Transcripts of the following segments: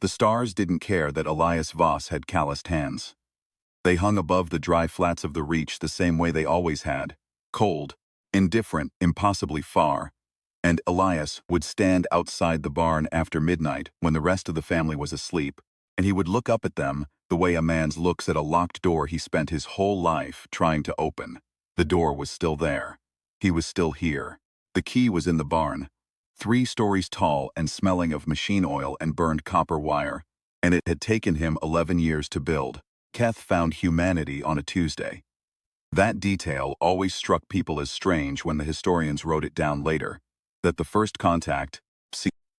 The stars didn't care that Elias Voss had calloused hands. They hung above the dry flats of the reach the same way they always had, cold, indifferent, impossibly far, and Elias would stand outside the barn after midnight when the rest of the family was asleep, and he would look up at them the way a man looks at a locked door he spent his whole life trying to open. The door was still there. He was still here. The key was in the barn, 3 stories tall and smelling of machine oil and burned copper wire, and it had taken him 11 years to build. Keth found humanity on a Tuesday. That detail always struck people as strange when the historians wrote it down later, that the first contact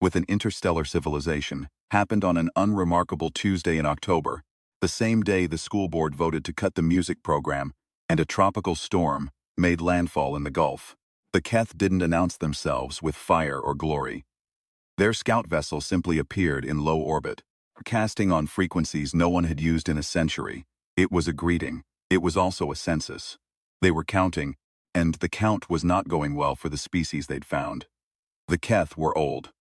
with an interstellar civilization happened on an unremarkable Tuesday in October, the same day the school board voted to cut the music program, and a tropical storm made landfall in the Gulf. The Keth didn't announce themselves with fire or glory. Their scout vessel simply appeared in low orbit, casting on frequencies no one had used in a century. It was a greeting. It was also a census. They were counting, and the count was not going well for the species they'd found. The Keth were old.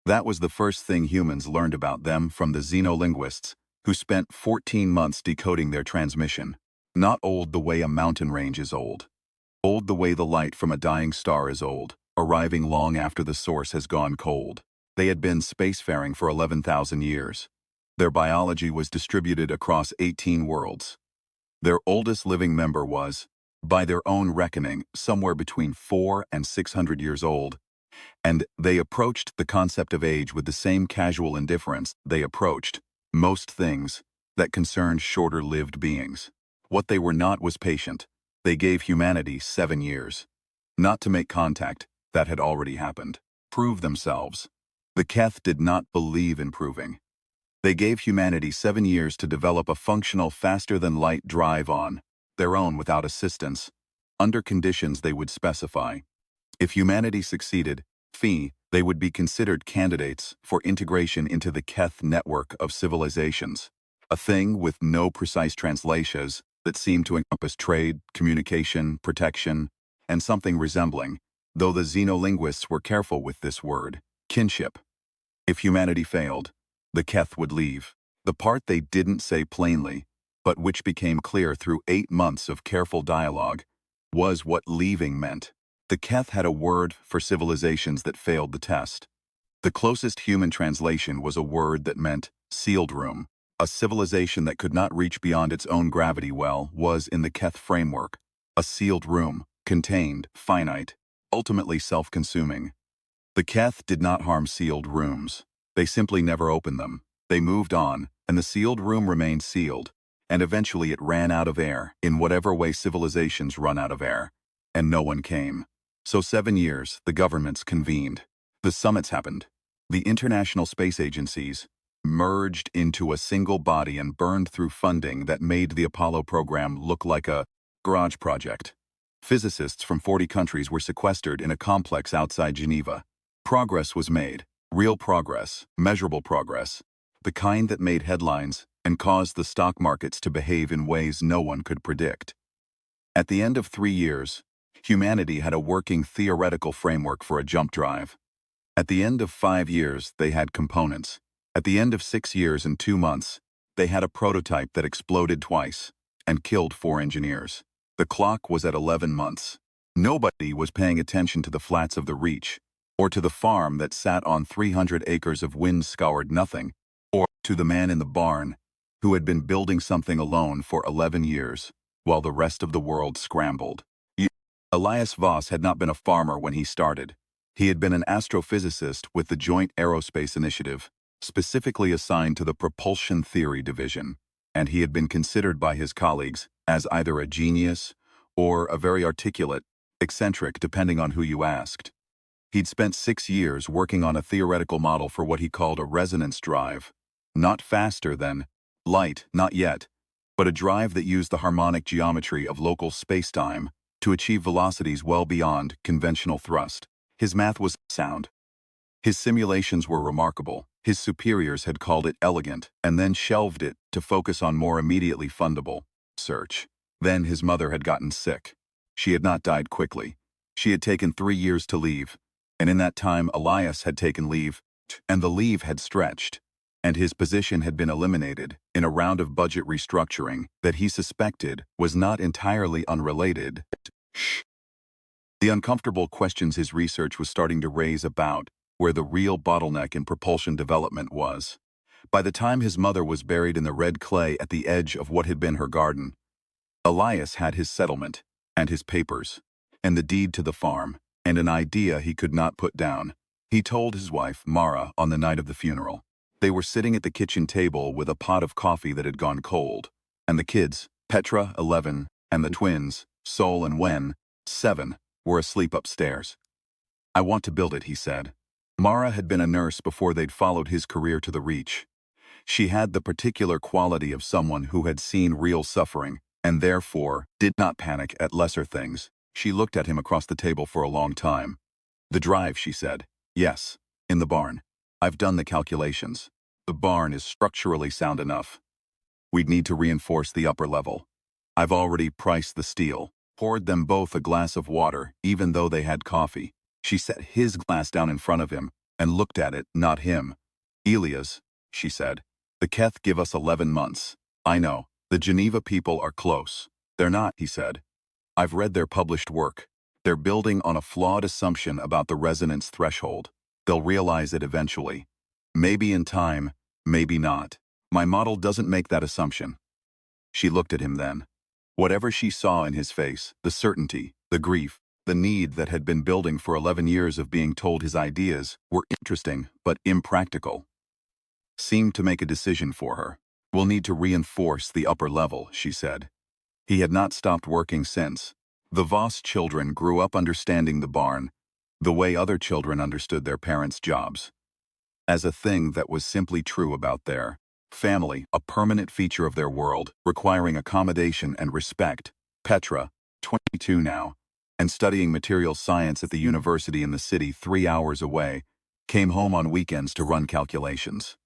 That was the first thing humans learned about them from the xenolinguists, who spent 14 months decoding their transmission. Not old the way a mountain range is old. Old the way the light from a dying star is old, arriving long after the source has gone cold. They had been spacefaring for 11,000 years. Their biology was distributed across 18 worlds. Their oldest living member was, by their own reckoning, somewhere between 400 and 600 years old, and they approached the concept of age with the same casual indifference they approached most things that concerned shorter-lived beings. What they were not was patient. They gave humanity 7 years. Not to make contact, that had already happened. Prove themselves. The Keth did not believe in proving. They gave humanity 7 years to develop a functional faster-than-light drive on their own without assistance, under conditions they would specify. If humanity succeeded, they would be considered candidates for integration into the Keth network of civilizations, a thing with no precise translations that seemed to encompass trade, communication, protection, and something resembling, though the xenolinguists were careful with this word, kinship. If humanity failed, the Keth would leave. The part they didn't say plainly, but which became clear through 8 months of careful dialogue, was what leaving meant. The Keth had a word for civilizations that failed the test. The closest human translation was a word that meant sealed room. A civilization that could not reach beyond its own gravity well was, in the Keth framework, a sealed room, contained, finite, ultimately self-consuming. The Keth did not harm sealed rooms. They simply never opened them. They moved on, and the sealed room remained sealed, and eventually it ran out of air, in whatever way civilizations run out of air, and no one came. So 7 years, the governments convened. The summits happened. The international space agencies merged into a single body and burned through funding that made the Apollo program look like a garage project. Physicists from 40 countries were sequestered in a complex outside Geneva. Progress was made. Real progress, measurable progress, the kind that made headlines and caused the stock markets to behave in ways no one could predict. At the end of 3 years, humanity had a working theoretical framework for a jump drive. At the end of 5 years, they had components. At the end of 6 years and 2 months, they had a prototype that exploded twice and killed 4 engineers. The clock was at 11 months. Nobody was paying attention to the flats of the Reach, or to the farm that sat on 300 acres of wind-scoured nothing, or to the man in the barn who had been building something alone for 11 years, while the rest of the world scrambled. Elias Voss had not been a farmer when he started. He had been an astrophysicist with the Joint Aerospace Initiative, specifically assigned to the Propulsion Theory Division, and he had been considered by his colleagues as either a genius or a very articulate, eccentric depending on who you asked. He'd spent 6 years working on a theoretical model for what he called a resonance drive. Not faster than light, not yet, but a drive that used the harmonic geometry of local spacetime to achieve velocities well beyond conventional thrust. His math was sound. His simulations were remarkable. His superiors had called it elegant and then shelved it to focus on more immediately fundable research. Then his mother had gotten sick. She had not died quickly. She had taken 3 years to leave, and in that time Elias had taken leave and the leave had stretched, and his position had been eliminated in a round of budget restructuring that he suspected was not entirely unrelated. The uncomfortable questions his research was starting to raise about where the real bottleneck in propulsion development was. By the time his mother was buried in the red clay at the edge of what had been her garden, Elias had his settlement, and his papers, and the deed to the farm, and an idea he could not put down. He told his wife, Mara, on the night of the funeral. They were sitting at the kitchen table with a pot of coffee that had gone cold, and the kids, Petra, 11, and the twins, Sol and Wen, 7, were asleep upstairs. "I want to build it," he said. Mara had been a nurse before they'd followed his career to the Reach. She had the particular quality of someone who had seen real suffering, and therefore did not panic at lesser things. She looked at him across the table for a long time. "The drive," she said. "Yes, in the barn. I've done the calculations. The barn is structurally sound enough. We'd need to reinforce the upper level. I've already priced the steel." Poured them both a glass of water, even though they had coffee. She set his glass down in front of him and looked at it, not him. "Elias," she said, "the Keth give us 11 months. I know, the Geneva people are close." "They're not," he said. "I've read their published work. They're building on a flawed assumption about the resonance threshold. They'll realize it eventually. Maybe in time, maybe not. My model doesn't make that assumption." She looked at him then. Whatever she saw in his face, the certainty, the grief, the need that had been building for 11 years of being told his ideas were interesting but impractical, seemed to make a decision for her. "We'll need to reinforce the upper level," she said. He had not stopped working since. The Voss children grew up understanding the barn, the way other children understood their parents' jobs, as a thing that was simply true about their family, a permanent feature of their world, requiring accommodation and respect. Petra, 22 now, and studying material science at the university in the city 3 hours away, came home on weekends to run calculations.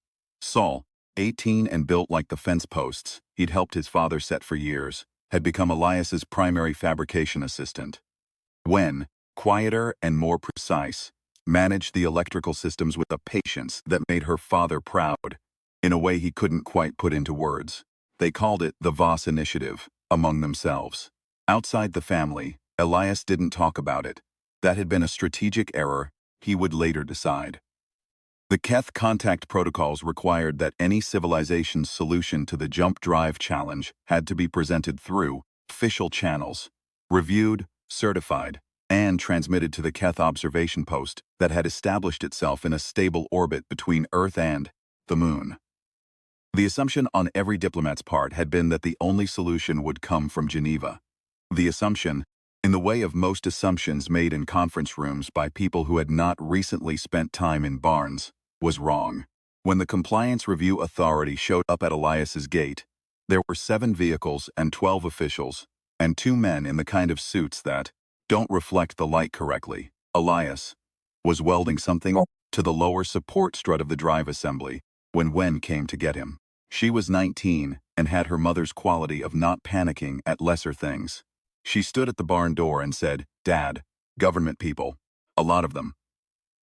Sol, 18 and built like the fence posts he'd helped his father set for years, had become Elias's primary fabrication assistant. Wen, quieter and more precise, managed the electrical systems with a patience that made her father proud, in a way he couldn't quite put into words. They called it the Voss Initiative, among themselves. Outside the family, Elias didn't talk about it. That had been a strategic error, he would later decide. The Keth contact protocols required that any civilization's solution to the jump drive challenge had to be presented through official channels, reviewed, certified, and transmitted to the Keth observation post that had established itself in a stable orbit between Earth and the Moon. The assumption on every diplomat's part had been that the only solution would come from Geneva. The assumption, in the way of most assumptions made in conference rooms by people who had not recently spent time in barns, was wrong. When the Compliance Review Authority showed up at Elias's gate, there were 7 vehicles and 12 officials, and 2 men in the kind of suits that don't reflect the light correctly. Elias was welding something to the lower support strut of the drive assembly when Wen came to get him. She was 19 and had her mother's quality of not panicking at lesser things. She stood at the barn door and said, "Dad, government people. A lot of them."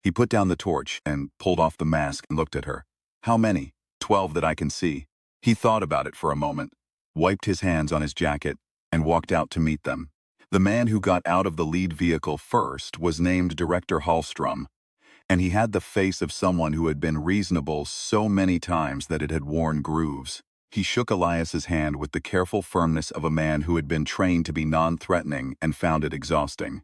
He put down the torch and pulled off the mask and looked at her. "How many?" 12 that I can see." He thought about it for a moment, wiped his hands on his jacket, and walked out to meet them. The man who got out of the lead vehicle first was named Director Hallstrom, and he had the face of someone who had been reasonable so many times that it had worn grooves. He shook Elias's hand with the careful firmness of a man who had been trained to be non-threatening and found it exhausting.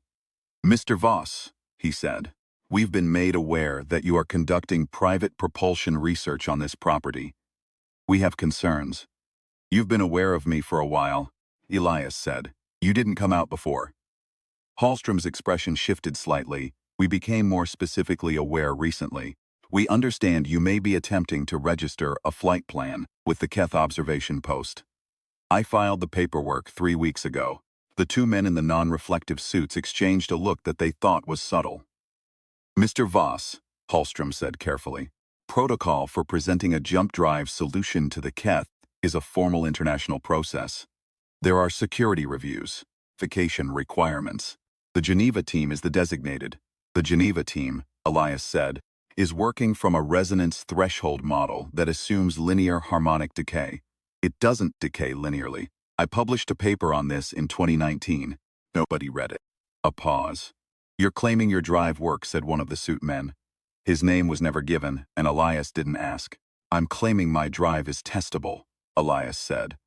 "Mr. Voss," he said, "we've been made aware that you are conducting private propulsion research on this property. We have concerns." "You've been aware of me for a while," Elias said. "You didn't come out before." Hallstrom's expression shifted slightly. "We became more specifically aware recently. We understand you may be attempting to register a flight plan with the Keth observation post. I filed the paperwork 3 weeks ago." The 2 men in the non-reflective suits exchanged a look that they thought was subtle. "Mr. Voss," Hallstrom said carefully, "protocol for presenting a jump drive solution to the Keth is a formal international process. There are security reviews, verification requirements. The Geneva team is the designated." "The Geneva team," Elias said, is working from a resonance threshold model that assumes linear harmonic decay. It doesn't decay linearly. I published a paper on this in 2019. Nobody read it. A pause. "You're claiming your drive works," said one of the suit men. His name was never given, and Elias didn't ask. "I'm claiming my drive is testable," Elias said.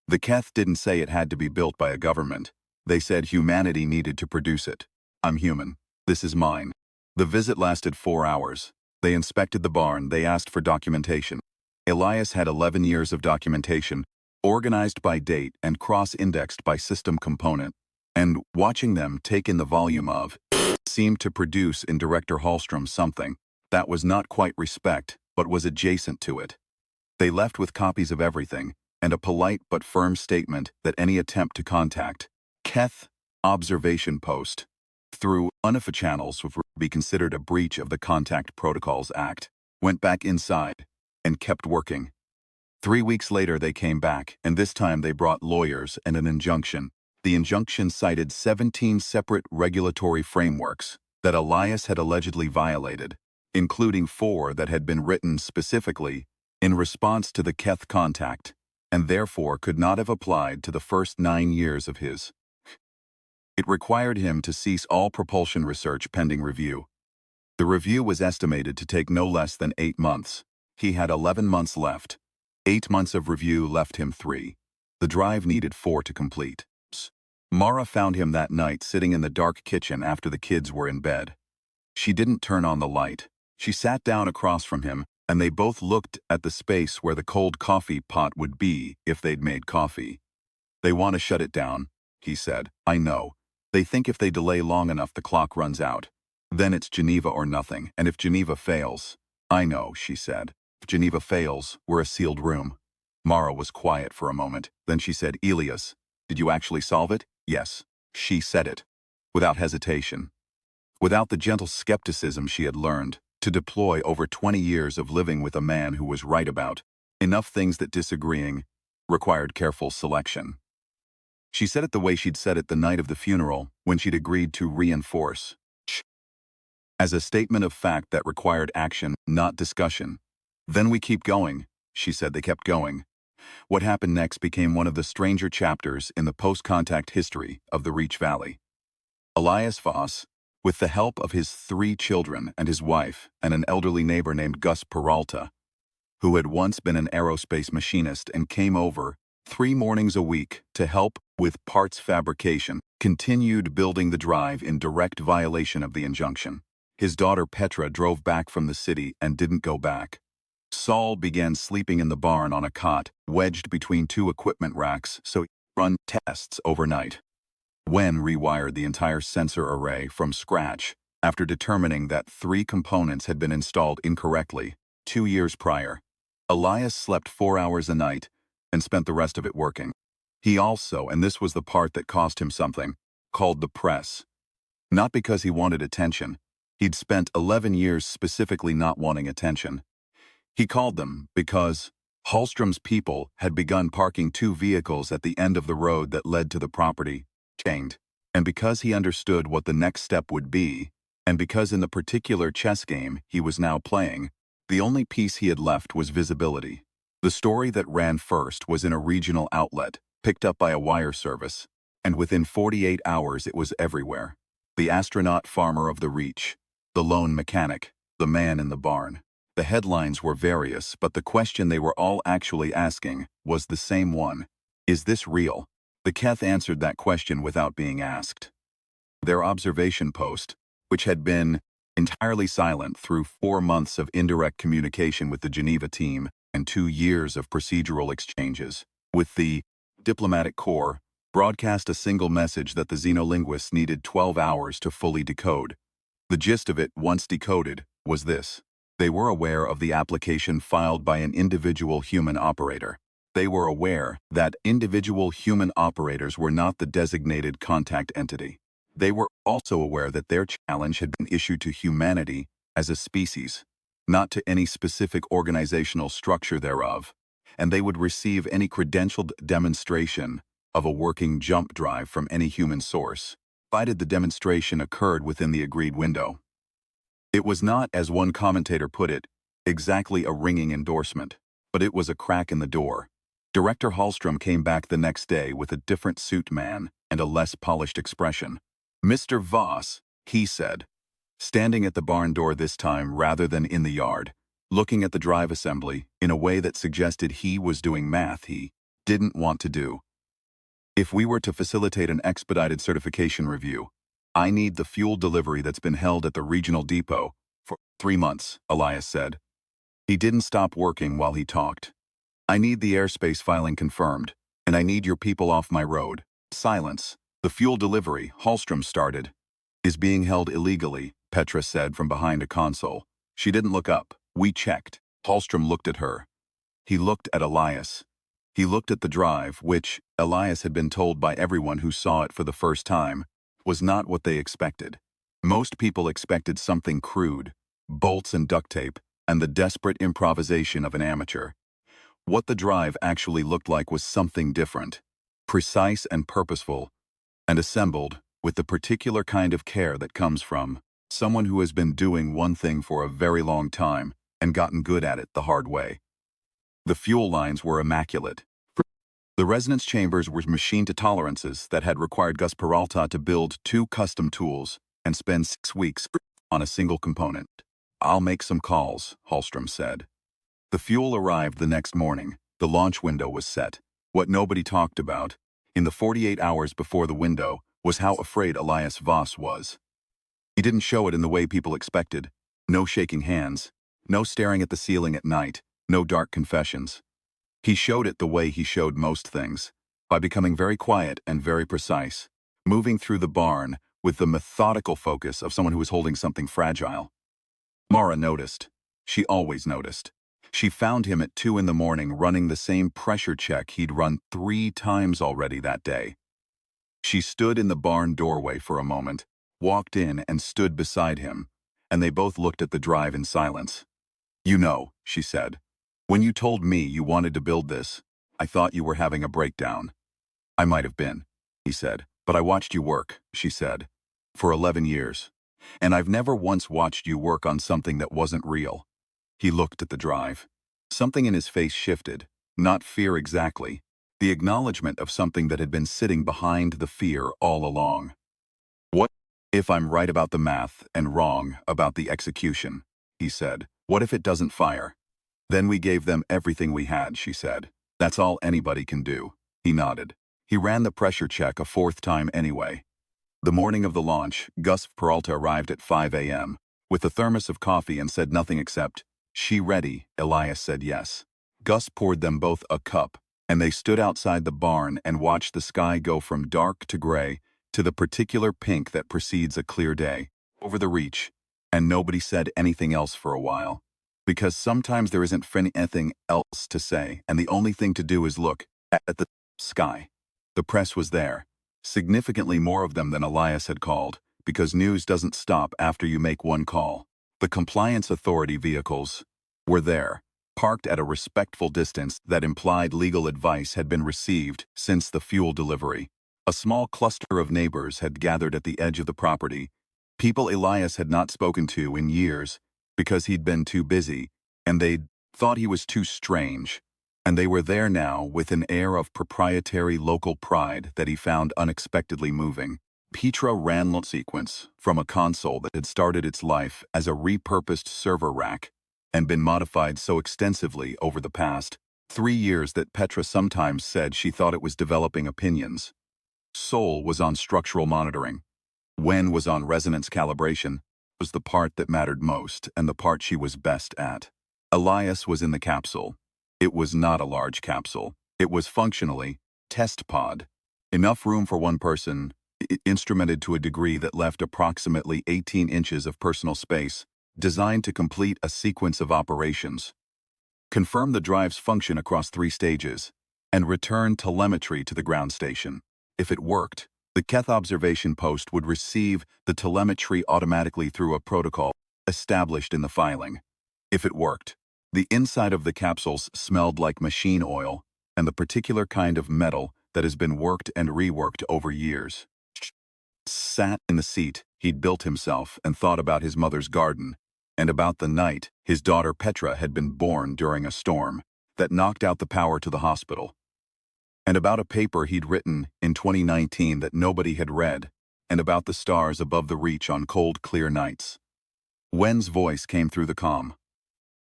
"The Keth didn't say it had to be built by a government. They said humanity needed to produce it. I'm human. This is mine." The visit lasted 4 hours. They inspected the barn. They asked for documentation. Elias had 11 years of documentation, organized by date and cross-indexed by system component. And watching them take in the volume of seemed to produce in Director Hallstrom something that was not quite respect, but was adjacent to it. They left with copies of everything, and a polite but firm statement that any attempt to contact Keth observation post through UNIFA channels would be considered a breach of the Contact Protocols Act. Went back inside and kept working. 3 weeks later they came back, and this time they brought lawyers and an injunction. The injunction cited 17 separate regulatory frameworks that Elias had allegedly violated, including 4 that had been written specifically in response to the Keth contact, and therefore could not have applied to the first 9 years of his. It required him to cease all propulsion research pending review. The review was estimated to take no less than 8 months. He had 11 months left. 8 months of review left him 3. The drive needed 4 to complete. Mara found him that night sitting in the dark kitchen after the kids were in bed. She didn't turn on the light. She sat down across from him, and they both looked at the space where the cold coffee pot would be if they'd made coffee. "They want to shut it down," he said. "I know. They think if they delay long enough the clock runs out. Then it's Geneva or nothing, and if Geneva fails—" "I know," she said. "If Geneva fails, we're a sealed room." Mara was quiet for a moment. Then she said, "Elias, did you actually solve it?" "Yes." She said it, without hesitation, without the gentle skepticism she had learned to deploy over 20 years of living with a man who was right about enough things that disagreeing required careful selection. She said it the way she'd said it the night of the funeral when she'd agreed to reinforce as a statement of fact that required action, not discussion. "Then we keep going," she said. They kept going. What happened next became one of the stranger chapters in the post-contact history of the Reach Valley. Elias Voss, with the help of his 3 children and his wife and an elderly neighbor named Gus Peralta, who had once been an aerospace machinist and came over 3 mornings a week to help with parts fabrication, continued building the drive in direct violation of the injunction. His daughter Petra drove back from the city and didn't go back. Saul began sleeping in the barn on a cot, wedged between 2 equipment racks, so he could run tests overnight. Wen rewired the entire sensor array from scratch after determining that 3 components had been installed incorrectly 2 years prior. Elias slept 4 hours a night and spent the rest of it working. He also, and this was the part that cost him something, called the press. Not because he wanted attention. He'd spent 11 years specifically not wanting attention. He called them because Hallstrom's people had begun parking 2 vehicles at the end of the road that led to the property, chained, and because he understood what the next step would be, and because in the particular chess game he was now playing, the only piece he had left was visibility. The story that ran first was in a regional outlet, picked up by a wire service, and within 48 hours it was everywhere. The astronaut farmer of the Reach, the lone mechanic, the man in the barn. The headlines were various, but the question they were all actually asking was the same one. Is this real? The Keth answered that question without being asked. Their observation post, which had been entirely silent through 4 months of indirect communication with the Geneva team and 2 years of procedural exchanges with the diplomatic corps, broadcast a single message that the xenolinguists needed 12 hours to fully decode. The gist of it, once decoded, was this. They were aware of the application filed by an individual human operator. They were aware that individual human operators were not the designated contact entity. They were also aware that their challenge had been issued to humanity as a species, not to any specific organizational structure thereof, and they would receive any credentialed demonstration of a working jump drive from any human source, provided the demonstration occurred within the agreed window. It was not, as one commentator put it, exactly a ringing endorsement, but it was a crack in the door. Director Hallstrom came back the next day with a different suit man and a less polished expression. "Mr. Voss," he said, standing at the barn door this time rather than in the yard, looking at the drive assembly in a way that suggested he was doing math he didn't want to do. "If we were to facilitate an expedited certification review, I need the fuel delivery that's been held at the regional depot for 3 months, Elias said. He didn't stop working while he talked. "I need the airspace filing confirmed, and I need your people off my road." Silence. "The fuel delivery," Hallstrom started, "is being held illegally," Petra said from behind a console. She didn't look up. "We checked." Hallstrom looked at her. He looked at Elias. He looked at the drive, which, Elias had been told by everyone who saw it for the first time, was not what they expected. Most people expected something crude, bolts and duct tape, and the desperate improvisation of an amateur. What the drive actually looked like was something different, precise and purposeful, and assembled with the particular kind of care that comes from someone who has been doing one thing for a very long time and gotten good at it the hard way. The fuel lines were immaculate. The resonance chambers were machined to tolerances that had required Gus Peralta to build 2 custom tools and spend 6 weeks on a single component. "I'll make some calls," Hallstrom said. The fuel arrived the next morning. The launch window was set. What nobody talked about, in the 48 hours before the window, was how afraid Elias Voss was. He didn't show it in the way people expected. No shaking hands. No staring at the ceiling at night. No dark confessions. He showed it the way he showed most things, by becoming very quiet and very precise, moving through the barn with the methodical focus of someone who was holding something fragile. Mara noticed. She always noticed. She found him at 2 in the morning running the same pressure check he'd run 3 times already that day. She stood in the barn doorway for a moment, walked in and stood beside him, and they both looked at the drive in silence. "You know," she said, "when you told me you wanted to build this, I thought you were having a breakdown." "I might have been," he said, "but I watched you work," she said, "for 11 years. And I've never once watched you work on something that wasn't real." He looked at the drive. Something in his face shifted, not fear exactly, the acknowledgement of something that had been sitting behind the fear all along. "What if I'm right about the math and wrong about the execution?" he said. "What if it doesn't fire?" "Then we gave them everything we had," she said. "That's all anybody can do." He nodded. He ran the pressure check a 4th time anyway. The morning of the launch, Gus Peralta arrived at 5 a.m. with a thermos of coffee and said nothing except, "She ready?" Elias said yes. Gus poured them both a cup, and they stood outside the barn and watched the sky go from dark to gray to the particular pink that precedes a clear day, over the reach, and nobody said anything else for a while. Because sometimes there isn't anything else to say, and the only thing to do is look at the sky. The press was there. Significantly more of them than Elias had called, because news doesn't stop after you make one call. The compliance authority vehicles were there, parked at a respectful distance that implied legal advice had been received since the fuel delivery. A small cluster of neighbors had gathered at the edge of the property, people Elias had not spoken to in years because he'd been too busy, and they'd thought he was too strange. And they were there now with an air of proprietary local pride that he found unexpectedly moving. Petra ran the sequence from a console that had started its life as a repurposed server rack and been modified so extensively over the past 3 years that Petra sometimes said she thought it was developing opinions. Sol was on structural monitoring. Wen was on resonance calibration. Was the part that mattered most and the part she was best at. Elias was in the capsule. It was not a large capsule. It was functionally test pod. Enough room for one person, instrumented to a degree that left approximately 18 inches of personal space, designed to complete a sequence of operations. Confirm the drive's function across 3 stages, and return telemetry to the ground station. If it worked, the Keth observation post would receive the telemetry automatically through a protocol established in the filing. If it worked, the inside of the capsules smelled like machine oil and the particular kind of metal that has been worked and reworked over years. Sat in the seat he'd built himself and thought about his mother's garden and about the night his daughter Petra had been born during a storm that knocked out the power to the hospital, and about a paper he'd written in 2019 that nobody had read, and about the stars above the reach on cold, clear nights. Wen's voice came through the comm.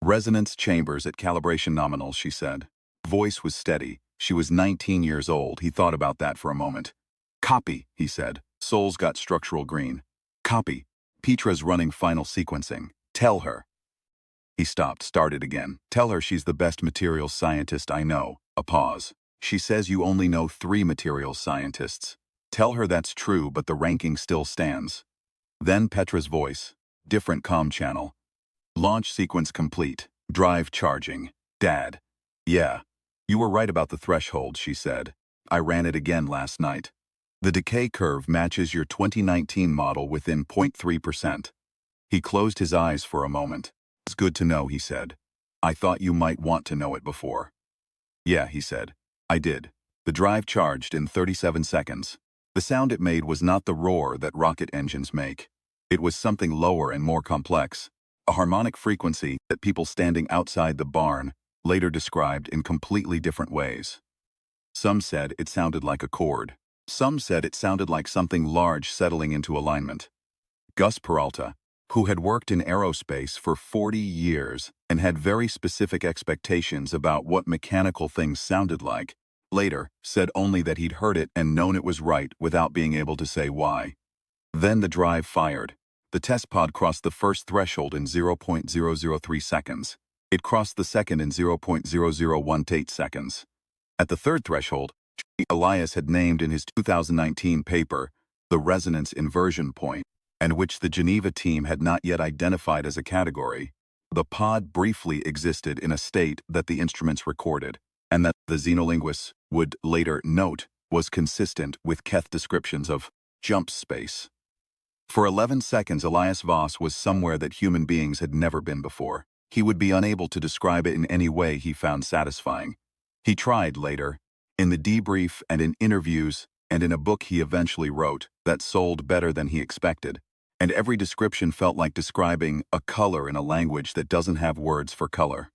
"Resonance chambers at calibration nominal," she said. Voice was steady. She was 19 years old. He thought about that for a moment. "Copy," he said. Souls got structural green. "Copy. Petra's running final sequencing. Tell her." He stopped, started again. "Tell her she's the best materials scientist I know." A pause. "She says you only know 3 materials scientists. Tell her that's true, but the ranking still stands." Then Petra's voice. Different comm channel. "Launch sequence complete. Drive charging. Dad." "Yeah. You were right about the threshold," she said. "I ran it again last night. The decay curve matches your 2019 model within 0.3%. He closed his eyes for a moment. "It's good to know," he said. "I thought you might want to know it before." "Yeah," he said. "I did." The drive charged in 37 seconds. The sound it made was not the roar that rocket engines make. It was something lower and more complex. A harmonic frequency that people standing outside the barn later described in completely different ways. Some said it sounded like a chord. Some said it sounded like something large settling into alignment. Gus Peralta, who had worked in aerospace for 40 years and had very specific expectations about what mechanical things sounded like, later said only that he'd heard it and known it was right without being able to say why. Then the drive fired. The test pod crossed the first threshold in 0.003 seconds. It crossed the second in 0.0018 seconds. At the third threshold, Elias had named in his 2019 paper the resonance inversion point, and which the Geneva team had not yet identified as a category, the pod briefly existed in a state that the instruments recorded, and that the xenolinguists would later note was consistent with Keth descriptions of jump space. For 11 seconds, Elias Voss was somewhere that human beings had never been before. He would be unable to describe it in any way he found satisfying. He tried later, in the debrief and in interviews and in a book he eventually wrote that sold better than he expected, and every description felt like describing a color in a language that doesn't have words for color.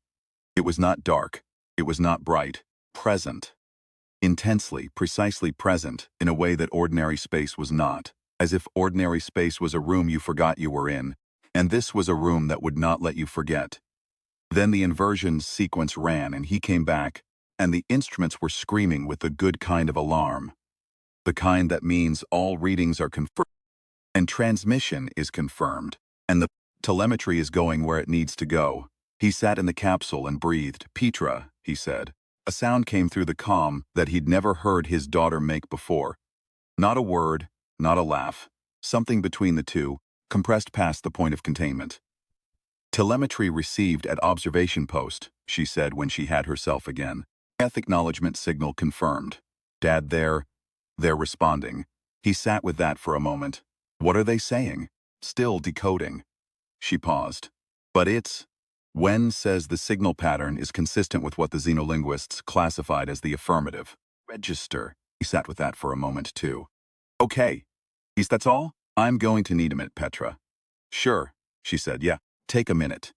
It was not dark. It was not bright. Present. Intensely, precisely present in a way that ordinary space was not, as if ordinary space was a room you forgot you were in, and this was a room that would not let you forget. Then the inversion sequence ran and he came back, and the instruments were screaming with the good kind of alarm. The kind that means all readings are confirmed, and transmission is confirmed, and the telemetry is going where it needs to go. He sat in the capsule and breathed. "Petra," he said. A sound came through the comm that he'd never heard his daughter make before. Not a word, not a laugh. Something between the two, compressed past the point of containment. "Telemetry received at observation post," she said when she had herself again. "Acknowledgement signal confirmed. Dad, they're responding." He sat with that for a moment. "What are they saying?" "Still decoding." She paused. "But it's..." "Wen says the signal pattern is consistent with what the xenolinguists classified as the affirmative. Register." He sat with that for a moment too. "Okay. That's all? I'm going to need a minute, Petra." "Sure," she said. "Yeah, take a minute."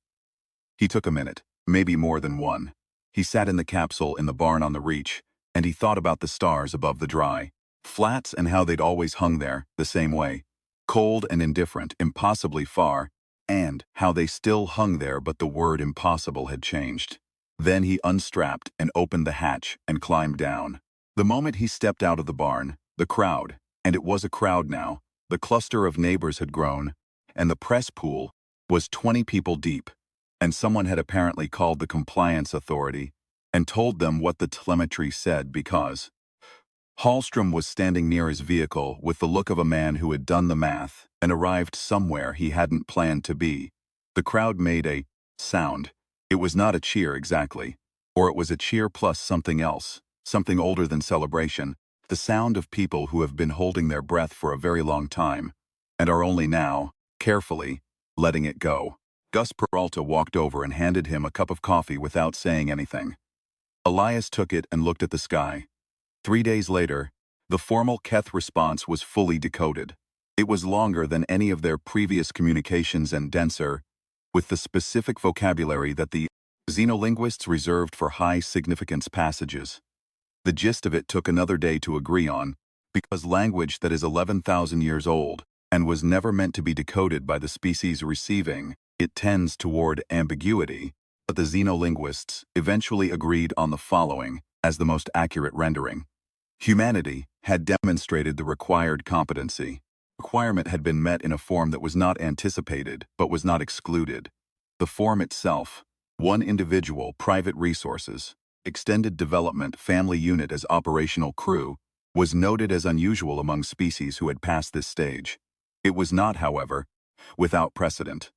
He took a minute, maybe more than one. He sat in the capsule in the barn on the reach, and he thought about the stars above the dry flats and how they'd always hung there, the same way. Cold and indifferent, impossibly far, and how they still hung there but the word impossible had changed. Then he unstrapped and opened the hatch and climbed down. The moment he stepped out of the barn, the crowd, and it was a crowd now, the cluster of neighbors had grown, and the press pool was 20 people deep, and someone had apparently called the compliance authority and told them what the telemetry said because Hallstrom was standing near his vehicle with the look of a man who had done the math and arrived somewhere he hadn't planned to be. The crowd made a sound. It was not a cheer exactly, or it was a cheer plus something else, something older than celebration, the sound of people who have been holding their breath for a very long time and are only now, carefully, letting it go. Gus Peralta walked over and handed him a cup of coffee without saying anything. Elias took it and looked at the sky. 3 days later, the formal Keth response was fully decoded. It was longer than any of their previous communications and denser, with the specific vocabulary that the xenolinguists reserved for high-significance passages. The gist of it took another day to agree on, because language that is 11,000 years old and was never meant to be decoded by the species receiving it tends toward ambiguity, but the xenolinguists eventually agreed on the following as the most accurate rendering. Humanity had demonstrated the required competency. Requirement had been met in a form that was not anticipated, but was not excluded. The form itself, one individual, private resources, extended development, family unit as operational crew, was noted as unusual among species who had passed this stage. It was not, however, without precedent.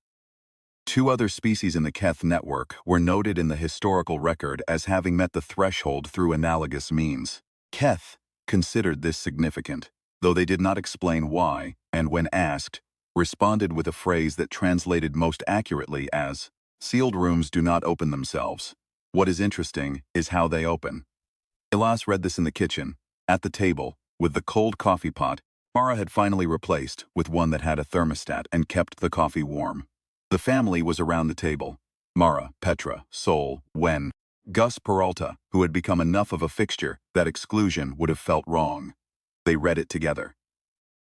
Two other species in the Keth network were noted in the historical record as having met the threshold through analogous means. Keth considered this significant, though they did not explain why, and when asked, responded with a phrase that translated most accurately as, "Sealed rooms do not open themselves. What is interesting is how they open." Elias read this in the kitchen, at the table, with the cold coffee pot Mara had finally replaced with one that had a thermostat and kept the coffee warm. The family was around the table. Mara, Petra, Sol, Wen, Gus Peralta, who had become enough of a fixture that exclusion would have felt wrong. They read it together.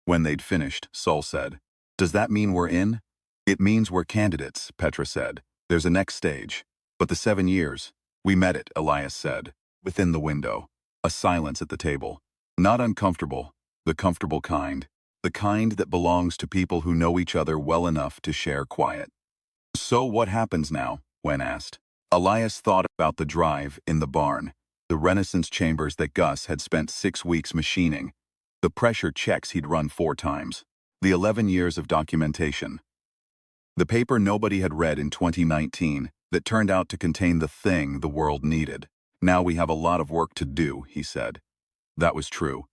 When they'd finished, Sol said, "Does that mean we're in?" "It means we're candidates," Petra said. "There's a next stage. But the 7 years, we met it," Elias said. Within the window, a silence at the table. Not uncomfortable, the comfortable kind. The kind that belongs to people who know each other well enough to share quiet. "So what happens now?" Wen asked. Elias thought about the drive in the barn, the Renaissance chambers that Gus had spent 6 weeks machining, the pressure checks he'd run 4 times, the 11 years of documentation. The paper nobody had read in 2019 that turned out to contain the thing the world needed. "Now we have a lot of work to do," he said. That was true.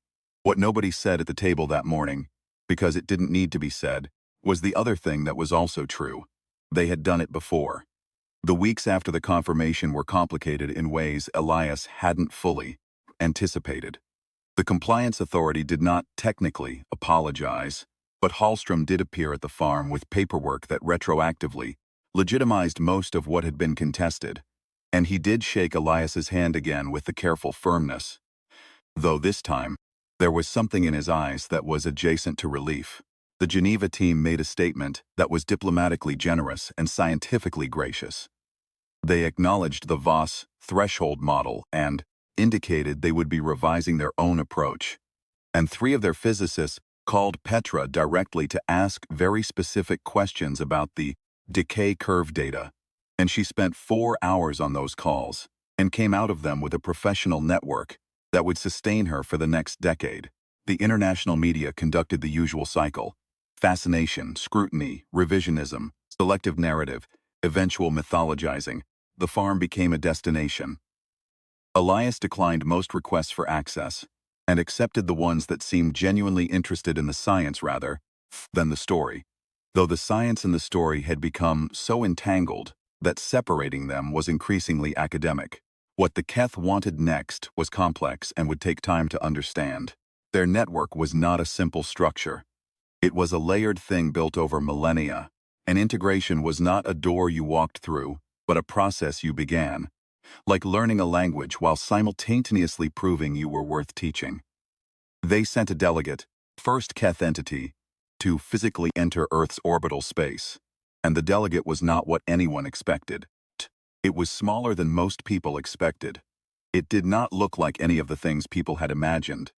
What nobody said at the table that morning, because it didn't need to be said, was the other thing that was also true. They had done it before. The weeks after the confirmation were complicated in ways Elias hadn't fully anticipated. The compliance authority did not technically apologize, but Hallstrom did appear at the farm with paperwork that retroactively legitimized most of what had been contested, and he did shake Elias's hand again with the careful firmness. Though this time, there was something in his eyes that was adjacent to relief. The Geneva team made a statement that was diplomatically generous and scientifically gracious. They acknowledged the Voss threshold model and indicated they would be revising their own approach. And 3 of their physicists called Petra directly to ask very specific questions about the decay curve data, and she spent 4 hours on those calls and came out of them with a professional network that would sustain her for the next decade. The international media conducted the usual cycle: fascination, scrutiny, revisionism, selective narrative, eventual mythologizing. The farm became a destination. Elias declined most requests for access and accepted the ones that seemed genuinely interested in the science rather than the story, though the science and the story had become so entangled that separating them was increasingly academic. What the Keth wanted next was complex and would take time to understand. Their network was not a simple structure. It was a layered thing built over millennia, and integration was not a door you walked through, but a process you began, like learning a language while simultaneously proving you were worth teaching. They sent a delegate, first Keth entity, to physically enter Earth's orbital space, and the delegate was not what anyone expected. It was smaller than most people expected. It did not look like any of the things people had imagined.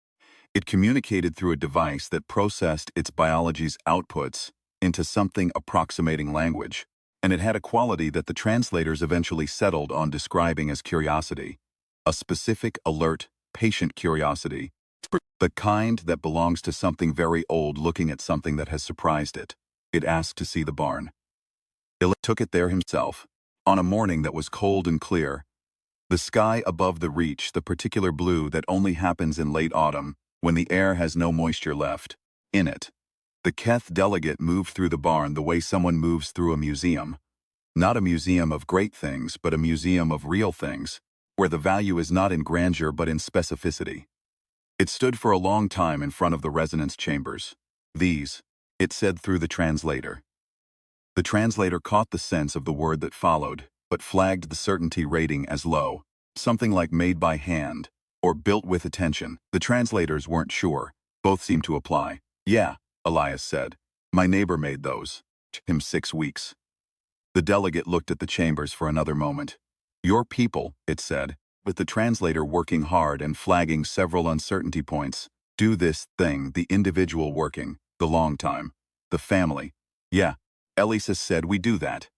It communicated through a device that processed its biology's outputs into something approximating language, and it had a quality that the translators eventually settled on describing as curiosity. A specific, alert, patient curiosity. The kind that belongs to something very old looking at something that has surprised it. It asked to see the barn. Ilya took it there himself, on a morning that was cold and clear. The sky above the reach, the particular blue that only happens in late autumn, when the air has no moisture left in it. The Keth delegate moved through the barn the way someone moves through a museum. Not a museum of great things, but a museum of real things, where the value is not in grandeur but in specificity. It stood for a long time in front of the resonance chambers. "These," it said through the translator. The translator caught the sense of the word that followed, but flagged the certainty rating as low. Something like made by hand, or built with attention. The translators weren't sure. Both seemed to apply. Yeah, Elias said. My neighbor made those. Took him 6 weeks. The delegate looked at the chambers for another moment. Your people, it said, with the translator working hard and flagging several uncertainty points. Do this thing, the individual working, the long time, the family. Yeah, Elias said we do that.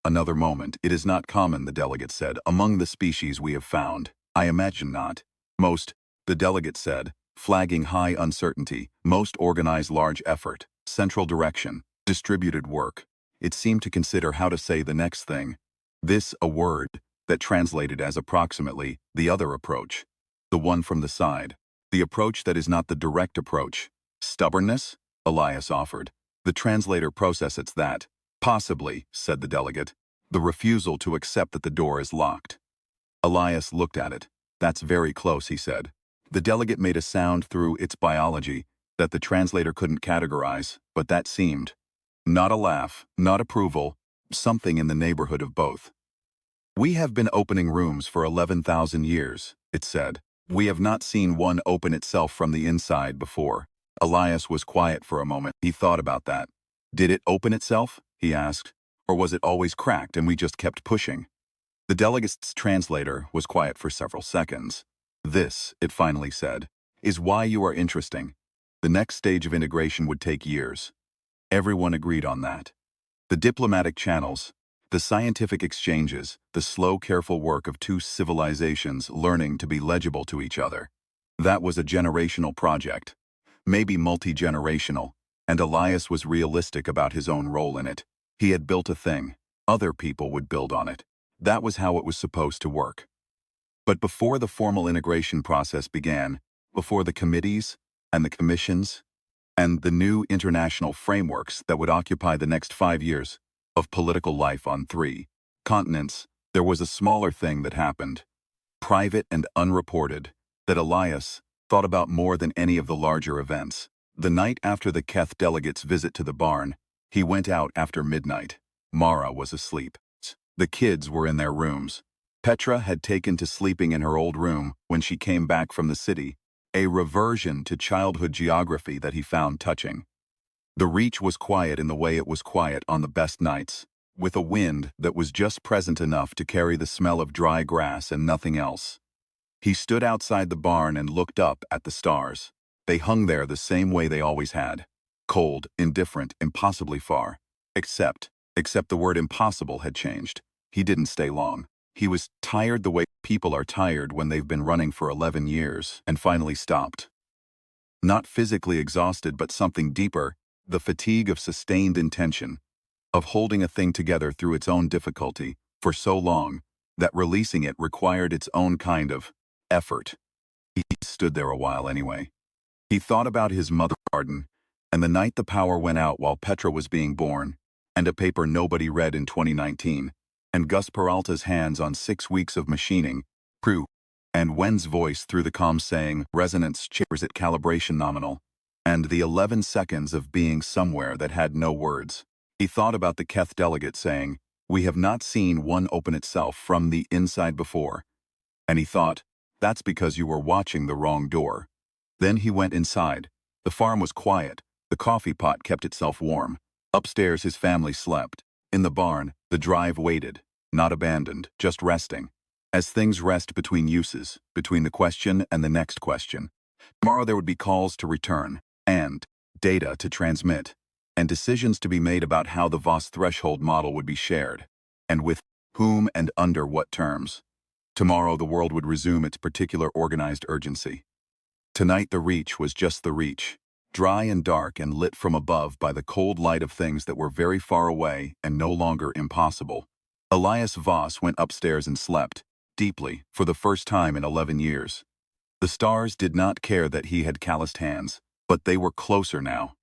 Another moment. It is not common, the delegate said, among the species we have found. I imagine not. Most, the delegate said, flagging high uncertainty, most organize large effort, central direction, distributed work. It seemed to consider how to say the next thing. This, a word, that translated as approximately, the other approach. The one from the side. The approach that is not the direct approach. Stubbornness? Elias offered. The translator processes that. Possibly, said the delegate. The refusal to accept that the door is locked. Elias looked at it. That's very close, he said. The delegate made a sound through its biology that the translator couldn't categorize, but that seemed. Not a laugh, not approval, something in the neighborhood of both. We have been opening rooms for 11,000 years, it said. We have not seen one open itself from the inside before. Elias was quiet for a moment. He thought about that. Did it open itself? He asked. Or was it always cracked and we just kept pushing? The delegate's translator was quiet for several seconds. This, it finally said, is why you are interesting. The next stage of integration would take years. Everyone agreed on that. The diplomatic channels, the scientific exchanges, the slow, careful work of two civilizations learning to be legible to each other. That was a generational project. Maybe multi-generational. And Elias was realistic about his own role in it. He had built a thing. Other people would build on it. That was how it was supposed to work. But before the formal integration process began, before the committees and the commissions and the new international frameworks that would occupy the next 5 years of political life on 3 continents, there was a smaller thing that happened, private and unreported, that Elias thought about more than any of the larger events. The night after the Keth delegate's visit to the barn, he went out after midnight. Mara was asleep. The kids were in their rooms. Petra had taken to sleeping in her old room when she came back from the city, a reversion to childhood geography that he found touching. The reach was quiet in the way it was quiet on the best nights, with a wind that was just present enough to carry the smell of dry grass and nothing else. He stood outside the barn and looked up at the stars. They hung there the same way they always had. Cold, indifferent, impossibly far. Except the word impossible had changed. He didn't stay long. He was tired the way people are tired when they've been running for 11 years and finally stopped. Not physically exhausted, but something deeper, the fatigue of sustained intention, of holding a thing together through its own difficulty for so long that releasing it required its own kind of effort. He stood there a while anyway. He thought about his mother's garden, and the night the power went out while Petra was being born, and a paper nobody read in 2019, and Gus Peralta's hands on 6 weeks of machining, crew, and Wen's voice through the comms saying, resonance chambers at calibration nominal, and the 11 seconds of being somewhere that had no words. He thought about the Keth delegate saying, we have not seen one open itself from the inside before. And he thought, that's because you were watching the wrong door. Then he went inside. The farm was quiet. The coffee pot kept itself warm. Upstairs his family slept. In the barn, the drive waited, not abandoned, just resting. As things rest between uses, between the question and the next question. Tomorrow there would be calls to return, and data to transmit, and decisions to be made about how the Voss threshold model would be shared, and with whom and under what terms. Tomorrow the world would resume its particular organized urgency. Tonight the reach was just the reach, dry and dark and lit from above by the cold light of things that were very far away and no longer impossible. Elias Voss went upstairs and slept, deeply, for the first time in 11 years. The stars did not care that he had calloused hands, but they were closer now.